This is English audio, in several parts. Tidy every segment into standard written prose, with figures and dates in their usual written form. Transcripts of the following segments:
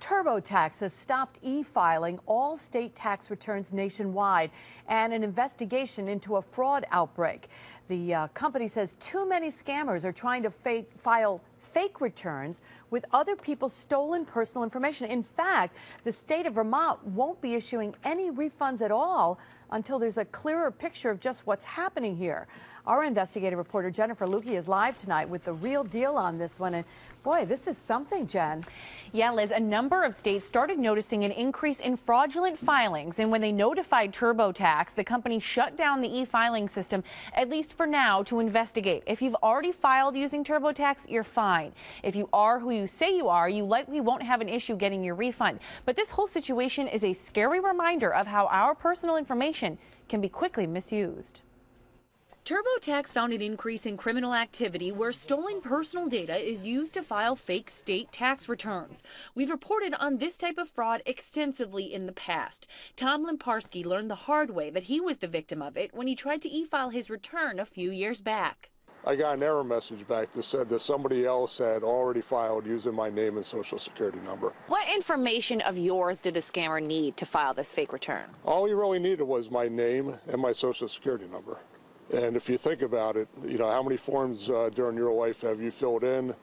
TurboTax has stopped e-filing all state tax returns nationwide and an investigation into a fraud outbreak. The company says too many scammers are trying to file fake returns with other people's stolen personal information. In fact, the state of Vermont won't be issuing any refunds at all until there's a clearer picture of just what's happening here. Our investigative reporter Jennifer Lewke is live tonight with the real deal on this one. And boy, this is something, Jen. Yeah, Liz, a number of states started noticing an increase in fraudulent filings. And when they notified TurboTax, the company shut down the e-filing system, at least for now, to investigate. If you've already filed using TurboTax, you're fine. If you are who you say you are, you likely won't have an issue getting your refund. But this whole situation is a scary reminder of how our personal information can be quickly misused. TurboTax found an increase in criminal activity where stolen personal data is used to file fake state tax returns. We've reported on this type of fraud extensively in the past. Tom Limparski learned the hard way that he was the victim of it when he tried to e-file his return a few years back. I got an error message back that said that somebody else had already filed using my name and social security number. What information of yours did the scammer need to file this fake return? All he really needed was my name and my social security number. And if you think about it, you know, how many forms during your life have you filled in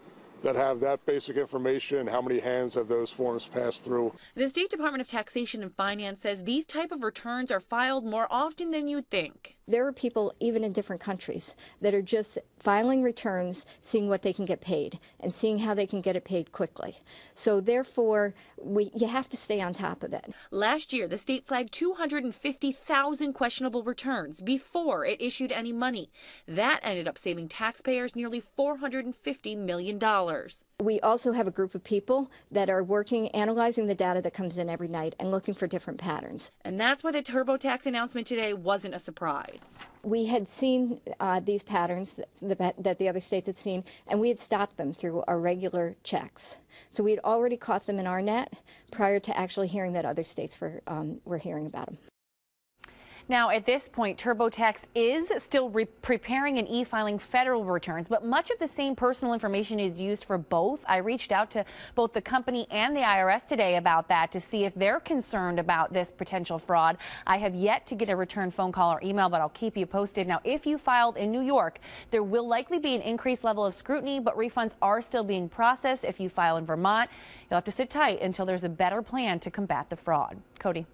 that have that basic information? How many hands have those forms passed through? The State Department of Taxation and Finance says these type of returns are filed more often than you'd think. There are people, even in different countries, that are just filing returns, seeing what they can get paid, and seeing how they can get it paid quickly. So therefore, you have to stay on top of it. Last year, the state flagged 250,000 questionable returns before it issued any money. That ended up saving taxpayers nearly $450 million. We also have a group of people that are working, analyzing the data that comes in every night and looking for different patterns. And that's why the TurboTax announcement today wasn't a surprise. We had seen these patterns that the other states had seen, and we had stopped them through our regular checks. So we had already caught them in our net prior to actually hearing that other states were hearing about them. Now, at this point, TurboTax is still preparing and e-filing federal returns, but much of the same personal information is used for both. I reached out to both the company and the IRS today about that to see if they're concerned about this potential fraud. I have yet to get a return phone call or email, but I'll keep you posted. Now, if you filed in New York, there will likely be an increased level of scrutiny, but refunds are still being processed. If you file in Vermont, you'll have to sit tight until there's a better plan to combat the fraud. Cody.